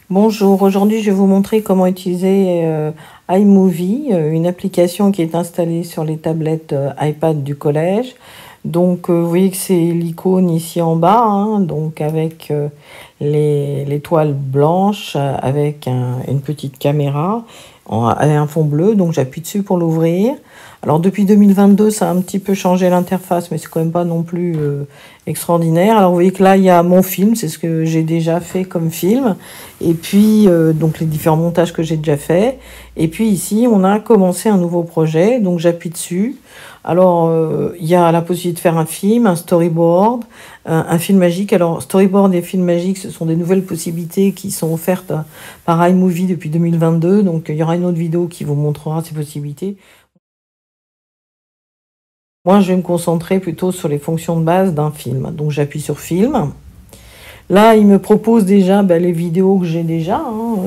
Bonjour, aujourd'hui je vais vous montrer comment utiliser iMovie, une application qui est installée sur les tablettes iPad du collège. Donc vous voyez que c'est l'icône ici en bas, hein, donc avec l'étoile blanche, avec une petite caméra, avec un fond bleu, donc j'appuie dessus pour l'ouvrir. Alors depuis 2022, ça a un petit peu changé l'interface, mais c'est quand même pas non plus extraordinaire. Alors vous voyez que là, il y a mon film, c'est ce que j'ai déjà fait comme film. Et puis, donc les différents montages que j'ai déjà fait. Et puis ici, on a commencé un nouveau projet, donc j'appuie dessus. Alors, il y a la possibilité de faire un film, un storyboard, un film magique. Alors, storyboard et film magique, ce sont des nouvelles possibilités qui sont offertes par iMovie depuis 2022. Donc, il y aura une autre vidéo qui vous montrera ces possibilités. Moi, je vais me concentrer plutôt sur les fonctions de base d'un film. Donc, j'appuie sur film. Là, il me propose déjà les vidéos que j'ai déjà. Hein,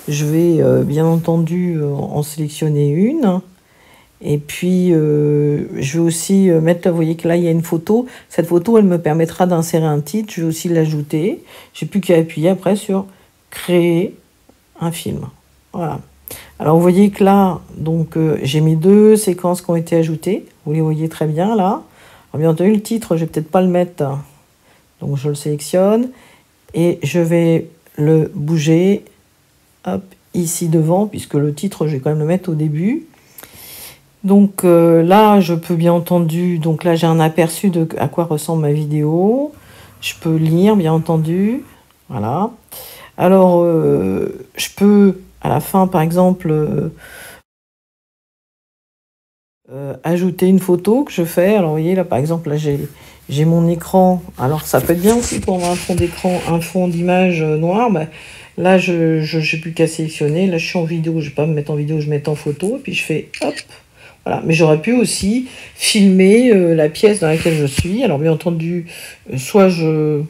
je vais bien entendu en sélectionner une. Et puis, je vais aussi mettre, vous voyez que là, il y a une photo. Cette photo, elle me permettra d'insérer un titre. Je vais aussi l'ajouter. J'ai plus qu'à appuyer après sur créer un film. Voilà. Alors, vous voyez que là, donc, j'ai mis 2 séquences qui ont été ajoutées. Vous les voyez très bien, là. Alors, bien entendu, le titre, je vais peut-être pas le mettre. Donc, je le sélectionne. Et je vais le bouger, hop, ici devant, puisque le titre, je vais quand même le mettre au début. Donc, là, je peux bien entendu... Donc, là, j'ai un aperçu de à quoi ressemble ma vidéo. Je peux lire, bien entendu. Voilà. Alors, je peux... À la fin, par exemple, ajouter une photo que je fais. Alors, vous voyez, là, par exemple, là, j'ai mon écran. Alors, ça peut être bien aussi pour avoir un fond d'écran, un fond d'image noir. Là, je n'ai plus qu'à sélectionner. Là, je suis en vidéo. Je ne vais pas me mettre en vidéo, je vais mettre en photo. Et puis, je fais hop. Voilà. Mais j'aurais pu aussi filmer la pièce dans laquelle je suis. Alors, bien entendu, soit je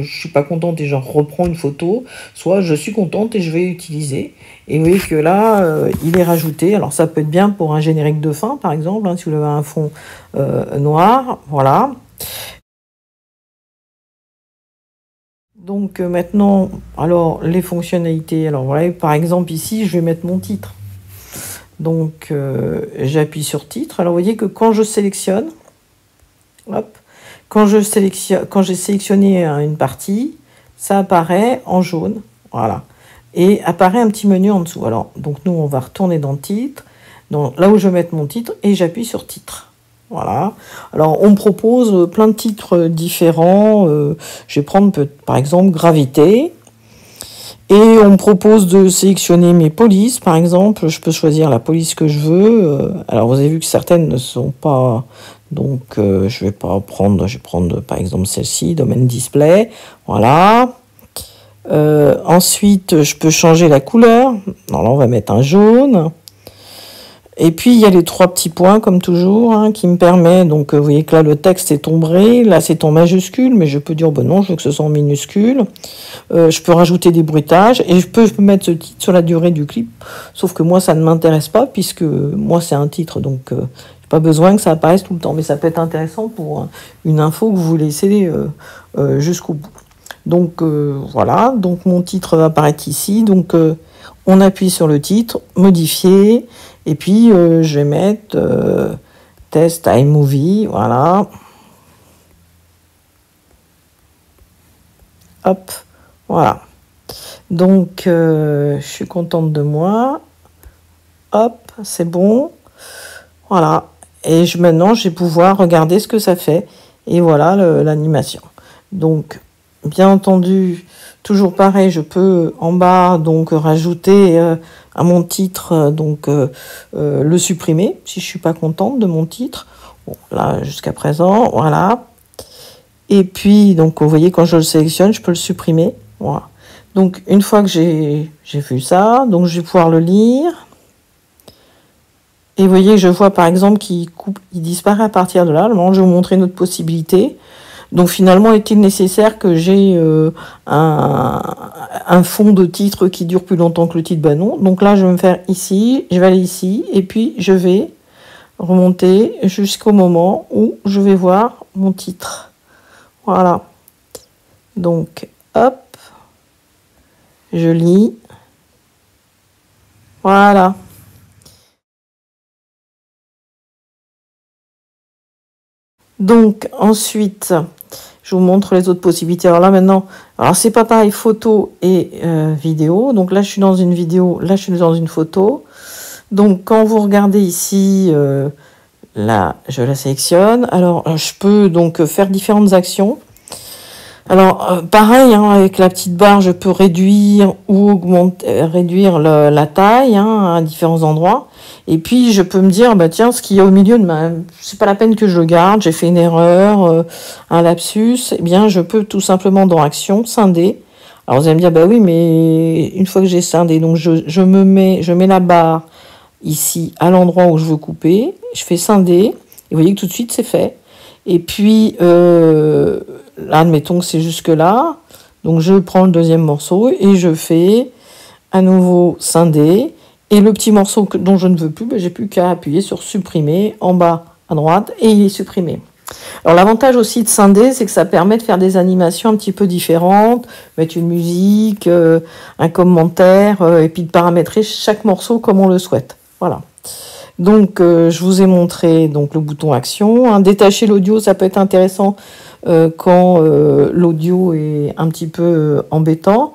suis pas contente et je reprends une photo, soit je suis contente et je vais utiliser. Et vous voyez que là, il est rajouté. Alors, ça peut être bien pour un générique de fin, par exemple, hein, si vous avez un fond noir. Voilà. Donc, maintenant, alors, les fonctionnalités. Alors, voilà, par exemple, ici, je vais mettre mon titre. Donc, j'appuie sur titre. Alors, vous voyez que quand je sélectionne, hop, quand j'ai sélectionné une partie, ça apparaît en jaune. Voilà. Et apparaît un petit menu en dessous. Alors, donc nous, on va retourner dans le titre, donc là où je vais mettre mon titre, et j'appuie sur titre. Voilà. Alors, on me propose plein de titres différents. Je vais prendre, par exemple, Gravité. Et on me propose de sélectionner mes polices, par exemple. Je peux choisir la police que je veux. Alors, vous avez vu que certaines ne sont pas... Donc, je vais pas prendre... Je vais prendre, par exemple, celle-ci, Domaine Display. Voilà. Ensuite, je peux changer la couleur. Alors là, on va mettre un jaune. Et puis, il y a les 3 petits points, comme toujours, hein, qui me permet... Donc, vous voyez que là, le texte est ombré. Là, c'est en majuscule, mais je peux dire, non, je veux que ce soit en minuscule. Je peux rajouter des bruitages. Et je peux mettre ce titre sur la durée du clip. Sauf que moi, ça ne m'intéresse pas, puisque moi, c'est un titre. Donc, pas besoin que ça apparaisse tout le temps. Mais ça peut être intéressant pour une info que vous laissez jusqu'au bout. Donc, voilà. Donc, mon titre va apparaître ici. Donc, on appuie sur le titre, modifier, et puis je vais mettre test iMovie, voilà. Hop, voilà. Donc, je suis contente de moi. Hop, c'est bon. Voilà. Et maintenant, je vais pouvoir regarder ce que ça fait. Et voilà l'animation. Donc, bien entendu, toujours pareil, je peux en bas donc rajouter à mon titre le supprimer si je suis pas contente de mon titre. Bon, là jusqu'à présent, voilà. Et puis donc vous voyez quand je le sélectionne, je peux le supprimer. Voilà. Donc une fois que j'ai vu ça, donc je vais pouvoir le lire. Et vous voyez, je vois par exemple qu'il disparaît à partir de là. Alors, je vais vous montrer une autre possibilité. Donc finalement, est-il nécessaire que j'ai un fond de titre qui dure plus longtemps que le titre? Ben non. Donc là, je vais me faire ici, je vais aller ici, et puis je vais remonter jusqu'au moment où je vais voir mon titre. Voilà. Donc, hop, je lis. Voilà. Donc, ensuite, je vous montre les autres possibilités. Alors là, maintenant, alors c'est pas pareil, photo et vidéo. Donc là, je suis dans une vidéo, là, je suis dans une photo. Donc, quand vous regardez ici, là, je la sélectionne. Alors, je peux donc faire différentes actions. Alors, pareil, hein, avec la petite barre, je peux réduire ou augmenter, réduire la taille hein, à différents endroits. Et puis, je peux me dire, bah tiens, ce qu'il y a au milieu de ma... C'est pas la peine que je le garde, j'ai fait une erreur, un lapsus. Eh bien, je peux tout simplement, dans Action, scinder. Alors, vous allez me dire, bah oui, mais une fois que j'ai scindé, donc je mets la barre ici, à l'endroit où je veux couper. Je fais scinder. Et vous voyez que tout de suite, c'est fait. Et puis, là, admettons que c'est jusque là. Donc, je prends le deuxième morceau et je fais à nouveau scinder. Et le petit morceau dont je ne veux plus, ben, j'ai plus qu'à appuyer sur supprimer en bas à droite et il est supprimé. Alors l'avantage aussi de scinder, c'est que ça permet de faire des animations un petit peu différentes, mettre une musique, un commentaire, et puis de paramétrer chaque morceau comme on le souhaite. Voilà. Donc je vous ai montré donc le bouton action. Hein. Détacher l'audio, ça peut être intéressant quand l'audio est un petit peu embêtant.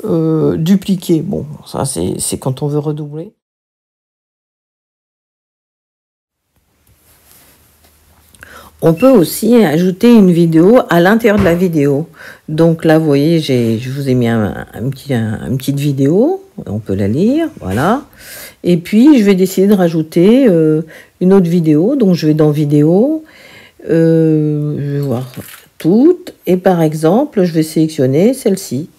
Dupliquer, bon, ça c'est quand on veut redoubler. On peut aussi ajouter une vidéo à l'intérieur de la vidéo. Donc là, vous voyez, je vous ai mis une petite vidéo. On peut la lire, voilà. Et puis, je vais décider de rajouter une autre vidéo. Donc, je vais dans vidéo. Je vais voir toutes. Et par exemple, je vais sélectionner celle-ci.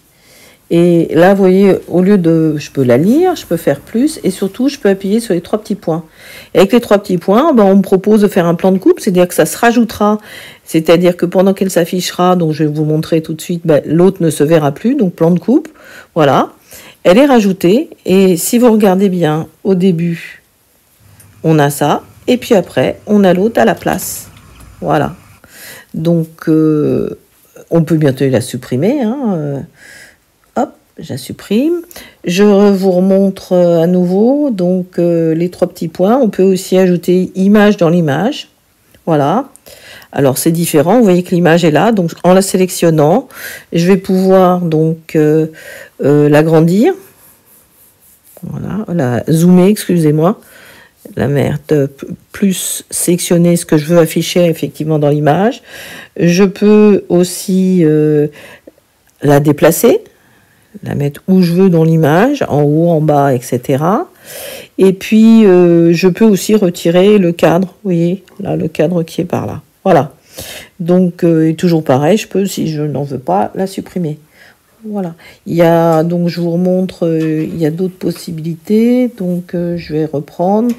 Et là, vous voyez, au lieu de... Je peux la lire, je peux faire plus, et surtout, je peux appuyer sur les 3 petits points. Et avec les 3 petits points, ben, on me propose de faire un plan de coupe, c'est-à-dire que ça se rajoutera. C'est-à-dire que pendant qu'elle s'affichera, donc je vais vous montrer tout de suite, ben, l'autre ne se verra plus, donc plan de coupe. Voilà. Elle est rajoutée, et si vous regardez bien, au début, on a ça, et puis après, on a l'autre à la place. Voilà. Donc, on peut bientôt la supprimer, hein, je la supprime. Je vous remontre à nouveau donc les 3 petits points. On peut aussi ajouter image dans l'image. Voilà. Alors c'est différent. Vous voyez que l'image est là. Donc en la sélectionnant, je vais pouvoir donc l'agrandir. Voilà. La zoomer, excusez-moi. La mettre plus sélectionner ce que je veux afficher effectivement dans l'image. Je peux aussi la déplacer. La mettre où je veux dans l'image, en haut, en bas, etc. Et puis, je peux aussi retirer le cadre, vous voyez, là, le cadre qui est par là. Voilà. Donc, toujours pareil, je peux, si je n'en veux pas, la supprimer. Voilà. Il y a, donc, je vous remontre, il y a d'autres possibilités. Donc, je vais reprendre.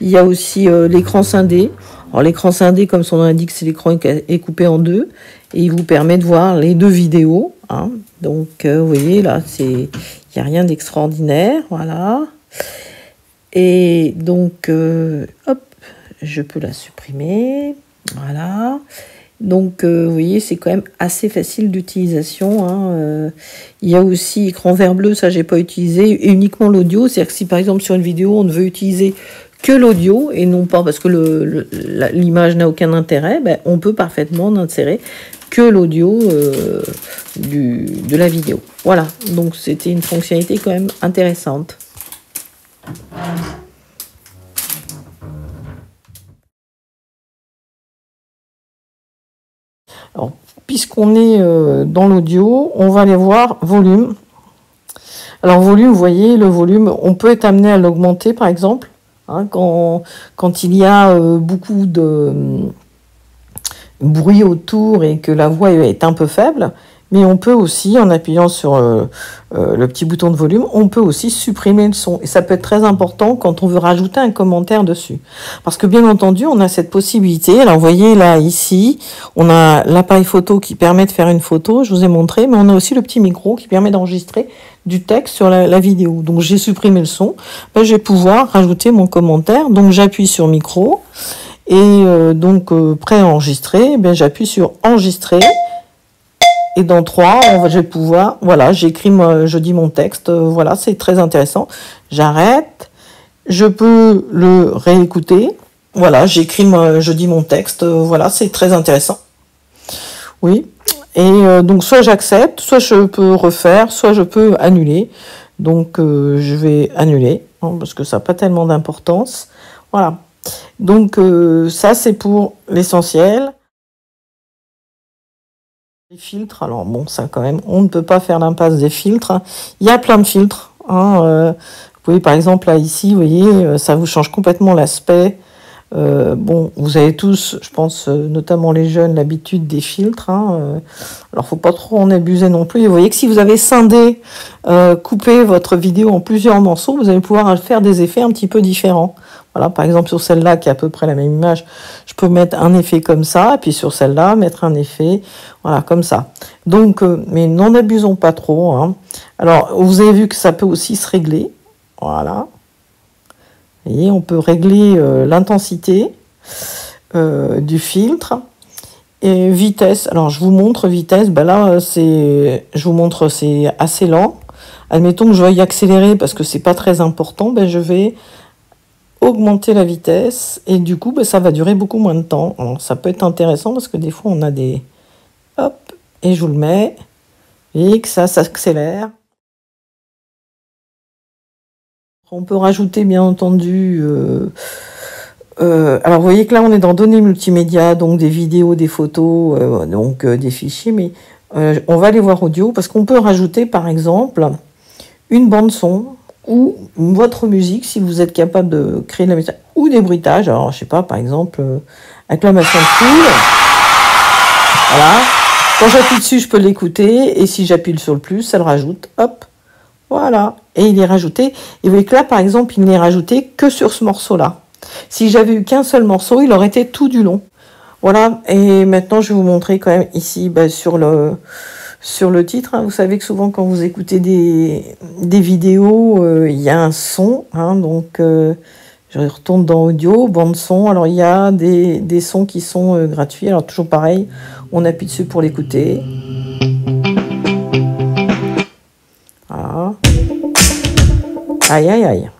Il y a aussi l'écran scindé. Alors, l'écran scindé, comme son nom l'indique, c'est l'écran est coupé en deux. Et il vous permet de voir les 2 vidéos. Hein. Donc, vous voyez, là, il n'y a rien d'extraordinaire. Voilà. Et donc, hop, je peux la supprimer. Voilà. Donc, vous voyez, c'est quand même assez facile d'utilisation. Hein. Il y a aussi écran vert bleu, ça, j'ai pas utilisé. Et uniquement l'audio. C'est-à-dire que si, par exemple, sur une vidéo, on ne veut utiliser que l'audio et non pas parce que l'image n'a aucun intérêt, ben, on peut parfaitement insérer que l'audio de la vidéo. Voilà, donc c'était une fonctionnalité quand même intéressante. Alors, puisqu'on est dans l'audio, on va aller voir volume. Alors, volume, vous voyez, le volume, on peut être amené à l'augmenter, par exemple, hein, quand il y a beaucoup de bruit autour et que la voix est un peu faible, mais on peut aussi, en appuyant sur le petit bouton de volume, on peut aussi supprimer le son. Et ça peut être très important quand on veut rajouter un commentaire dessus. Parce que bien entendu, on a cette possibilité. Alors vous voyez là, ici, on a l'appareil photo qui permet de faire une photo, je vous ai montré, mais on a aussi le petit micro qui permet d'enregistrer du texte sur la vidéo. Donc j'ai supprimé le son, ben, je vais pouvoir rajouter mon commentaire. Donc j'appuie sur micro. Et donc, prêt à enregistrer, ben, j'appuie sur enregistrer. Et dans 3, je vais pouvoir, voilà, je dis mon texte, voilà, c'est très intéressant. J'arrête, je peux le réécouter. Voilà, je dis mon texte, voilà, c'est très intéressant. Oui. Et donc, soit j'accepte, soit je peux refaire, soit je peux annuler. Donc, je vais annuler, hein, parce que ça n'a pas tellement d'importance. Voilà. Donc, ça, c'est pour l'essentiel. Les filtres, alors bon, ça quand même, on ne peut pas faire l'impasse des filtres. Il y a plein de filtres. Hein, vous pouvez, par exemple, là, ici, vous voyez, ça vous change complètement l'aspect. Bon, vous avez tous, je pense, notamment les jeunes, l'habitude des filtres. Hein, alors, faut pas trop en abuser non plus. Et vous voyez que si vous avez scindé, coupé votre vidéo en plusieurs morceaux, vous allez pouvoir faire des effets un petit peu différents. Voilà, par exemple, sur celle-là, qui est à peu près la même image, je peux mettre un effet comme ça, et puis sur celle-là, mettre un effet, voilà, comme ça. Donc, mais n'en abusons pas trop. Hein. Alors, vous avez vu que ça peut aussi se régler. Voilà. Vous voyez, on peut régler l'intensité du filtre. Et vitesse, alors je vous montre vitesse, ben là, je vous montre, c'est assez lent. Admettons que je veuille accélérer parce que c'est pas très important, ben je vais augmenter la vitesse et du coup, ben, ça va durer beaucoup moins de temps. Alors, ça peut être intéressant parce que des fois, on a des... Hop, et je vous le mets. Et que ça s'accélère. On peut rajouter, bien entendu... alors, vous voyez que là, on est dans données multimédia, donc des vidéos, des photos, donc des fichiers, mais on va aller voir audio parce qu'on peut rajouter, par exemple, une bande-son ou votre musique, si vous êtes capable de créer de la musique, ou des bruitages. Alors, je sais pas, par exemple, acclamation de foule. Voilà. Quand j'appuie dessus, je peux l'écouter, et si j'appuie sur le plus, ça le rajoute. Hop. Voilà. Et il est rajouté. Et vous voyez que là, par exemple, il n'est rajouté que sur ce morceau-là. Si j'avais eu qu'un seul morceau, il aurait été tout du long. Voilà. Et maintenant, je vais vous montrer quand même ici, bah, sur le titre, hein. Vous savez que souvent quand vous écoutez des vidéos, il y a un son, hein, donc je retourne dans audio, bande son, alors il y a des sons qui sont gratuits, alors toujours pareil, on appuie dessus pour l'écouter. Voilà. Aïe aïe aïe.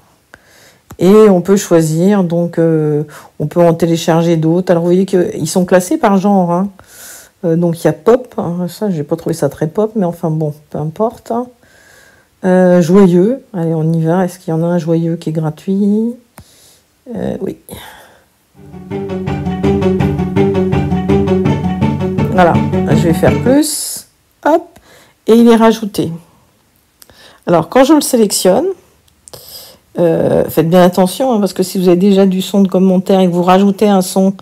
Et on peut choisir, donc on peut en télécharger d'autres, alors vous voyez qu'ils sont classés par genre, hein. Donc il y a pop, hein, ça j'ai pas trouvé ça très pop, mais enfin bon, peu importe. Hein. Joyeux, allez on y va, est-ce qu'il y en a un joyeux qui est gratuit? Oui. Voilà, je vais faire plus, hop, et il est rajouté. Alors quand je le sélectionne, faites bien attention, hein, parce que si vous avez déjà du son de commentaire et que vous rajoutez un son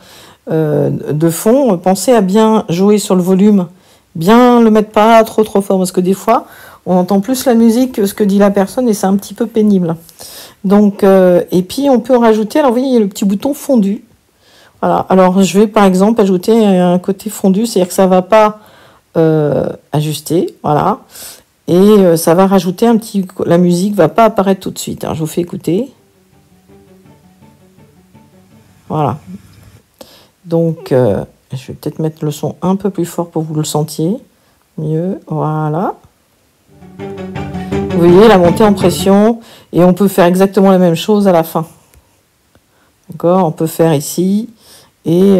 de fond, pensez à bien jouer sur le volume, bien le mettre pas trop fort, parce que des fois on entend plus la musique que ce que dit la personne et c'est un petit peu pénible. Donc et puis on peut rajouter, alors vous voyez il y a le petit bouton fondu, voilà, alors je vais par exemple ajouter un côté fondu, c'est-à-dire que ça va pas ajuster, voilà, et ça va rajouter un petit, la musique va pas apparaître tout de suite. Alors je vous fais écouter, voilà. Donc, je vais peut-être mettre le son un peu plus fort pour que vous le sentiez mieux. Voilà. Vous voyez la montée en pression. Et on peut faire exactement la même chose à la fin. D'accord? On peut faire ici. Et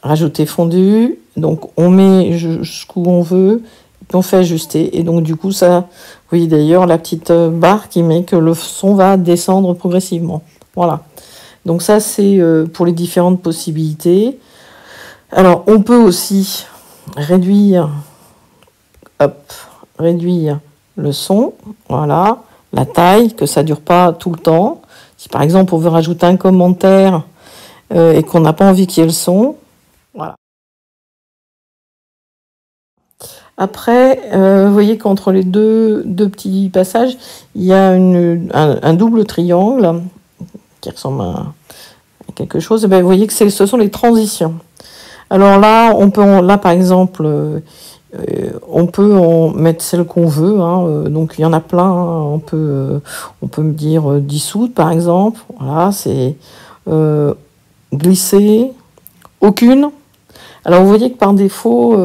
rajouter fondu. Donc, on met jusqu'où on veut. Puis on fait ajuster. Et donc, du coup, ça... Vous voyez d'ailleurs la petite barre qui met que le son va descendre progressivement. Voilà. Donc ça, c'est pour les différentes possibilités. Alors, on peut aussi réduire le son, voilà, la taille, que ça ne dure pas tout le temps. Si par exemple, on veut rajouter un commentaire et qu'on n'a pas envie qu'il y ait le son, voilà. Après, vous voyez qu'entre les deux petits passages, il y a un double triangle qui ressemble à quelque chose. Et bien, vous voyez que ce sont les transitions. Alors là, là par exemple, on peut en mettre celle qu'on veut. Hein, donc il y en a plein. Hein, on peut me dire dissoudre par exemple. Voilà, c'est glisser. Aucune. Alors vous voyez que par défaut,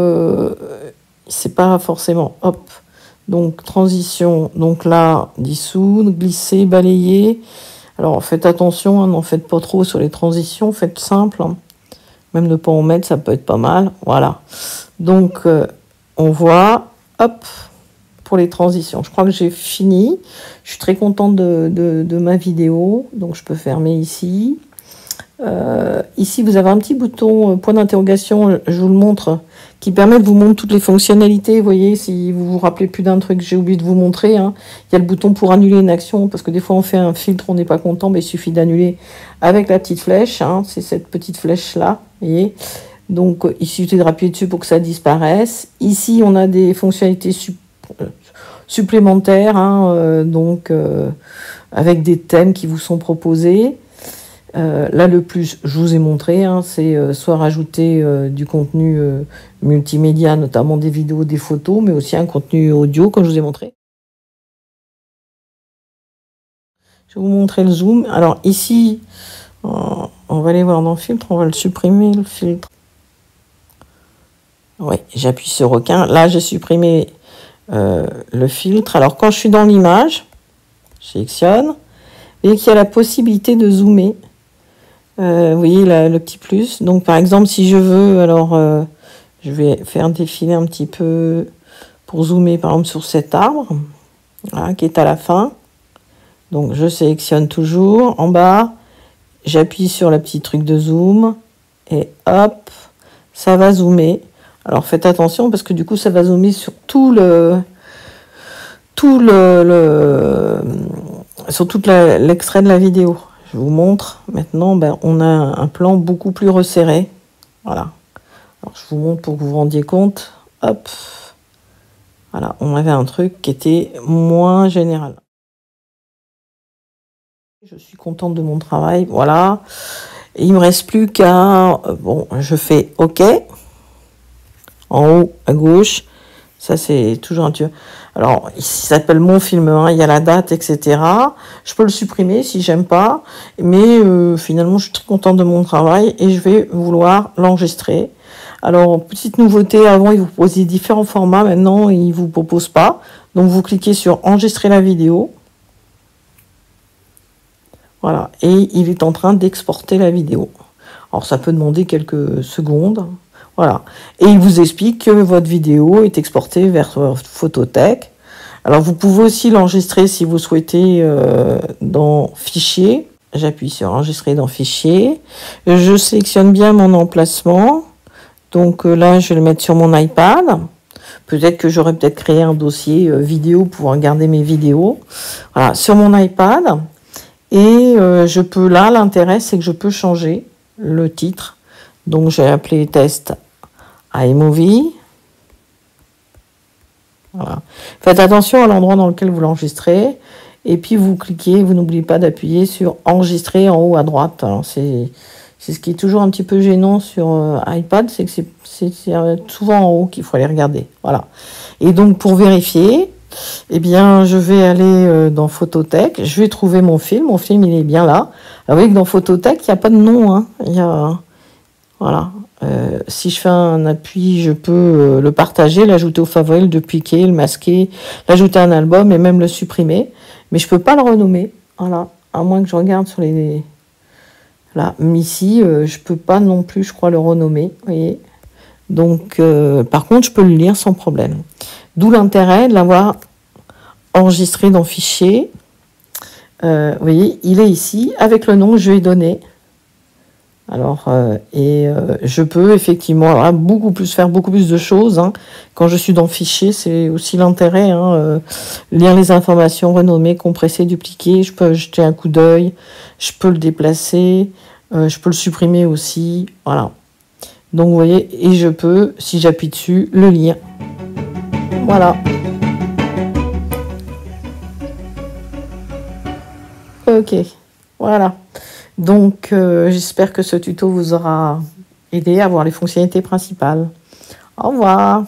c'est pas forcément, hop. Donc, transition, donc là, dissoudre, glisser, balayer. Alors, faites attention, hein, n'en faites pas trop sur les transitions, faites simple. Hein. Même ne pas en mettre, ça peut être pas mal. Voilà. Donc, on voit, hop, pour les transitions. Je crois que j'ai fini. Je suis très contente de ma vidéo. Donc, je peux fermer ici. Ici, vous avez un petit bouton point d'interrogation, je vous le montre, qui permet de vous montrer toutes les fonctionnalités. Vous voyez, si vous vous rappelez plus d'un truc, j'ai oublié de vous montrer. Hein. Il y a le bouton pour annuler une action, parce que des fois on fait un filtre, on n'est pas content, mais il suffit d'annuler avec la petite flèche. Hein. C'est cette petite flèche-là, vous voyez. Donc, il suffit de appuyer dessus pour que ça disparaisse. Ici, on a des fonctionnalités supplémentaires, hein, donc avec des thèmes qui vous sont proposés. Là, le plus, je vous ai montré, hein, c'est soit rajouter du contenu multimédia, notamment des vidéos, des photos, mais aussi un contenu audio, comme je vous ai montré. Je vais vous montrer le zoom. Alors ici, on va aller voir dans le filtre, on va le supprimer, le filtre. Oui, j'appuie sur requin. Là, j'ai supprimé le filtre. Alors, quand je suis dans l'image, je sélectionne, vous voyez qu'il y a la possibilité de zoomer. Vous voyez le petit plus. Donc, par exemple, si je veux, alors, je vais faire défiler un petit peu pour zoomer, par exemple, sur cet arbre, voilà, qui est à la fin. Donc, je sélectionne toujours en bas, j'appuie sur le petit truc de zoom, et hop, ça va zoomer. Alors, faites attention, parce que du coup, ça va zoomer sur sur tout l'extrait de la vidéo. Je vous montre. Maintenant, ben, on a un plan beaucoup plus resserré. Voilà. Alors, je vous montre pour que vous vous rendiez compte. Hop. Voilà. On avait un truc qui était moins général. Je suis contente de mon travail. Voilà. Et il me reste plus qu'à... Bon, je fais OK. En haut, à gauche. Ça, c'est toujours un tuyau. Alors, ici, ça s'appelle mon film 1, il y a la date, etc. Je peux le supprimer si j'aime pas. Mais finalement, je suis très contente de mon travail et je vais vouloir l'enregistrer. Alors, petite nouveauté, avant, il vous proposait différents formats. Maintenant, il ne vous propose pas. Donc, vous cliquez sur enregistrer la vidéo. Voilà. Et il est en train d'exporter la vidéo. Alors, ça peut demander quelques secondes. Voilà. Et il vous explique que votre vidéo est exportée vers Photothèque. Alors, vous pouvez aussi l'enregistrer si vous souhaitez dans Fichier. J'appuie sur Enregistrer dans Fichier. Je sélectionne bien mon emplacement. Donc là, je vais le mettre sur mon iPad. Peut-être que j'aurais peut-être créé un dossier vidéo pour pouvoir garder mes vidéos. Voilà, sur mon iPad. Et je peux, là, l'intérêt, c'est que je peux changer le titre. Donc, j'ai appelé test iMovie. Voilà. Faites attention à l'endroit dans lequel vous l'enregistrez. Et puis, vous cliquez, vous n'oubliez pas d'appuyer sur enregistrer en haut à droite. C'est ce qui est toujours un petit peu gênant sur iPad, c'est que c'est souvent en haut qu'il faut aller regarder. Voilà. Et donc, pour vérifier, eh bien, je vais aller dans Photothèque. Je vais trouver mon film. Mon film, il est bien là. Alors, vous voyez que dans Photothèque, il n'y a pas de nom. Hein. Il y a... Voilà. Si je fais un appui, je peux le partager, l'ajouter au favori, le dupliquer, le masquer, l'ajouter à un album et même le supprimer. Mais je peux pas le renommer. Voilà. À moins que je regarde sur les... Là, mais ici, je peux pas non plus, je crois, le renommer. Vous voyez. Donc, par contre, je peux le lire sans problème. D'où l'intérêt de l'avoir enregistré dans Fichier. Vous voyez, il est ici avec le nom que je lui ai donné. Alors, je peux effectivement faire beaucoup plus de choses. Hein. Quand je suis dans Fichier, c'est aussi l'intérêt. Hein, lire les informations, renommer, compresser, dupliquer. Je peux jeter un coup d'œil. Je peux le déplacer. Je peux le supprimer aussi. Voilà. Donc, vous voyez, et je peux, si j'appuie dessus, le lire. Voilà. Ok. Voilà. Donc, j'espère que ce tuto vous aura aidé à voir les fonctionnalités principales. Au revoir.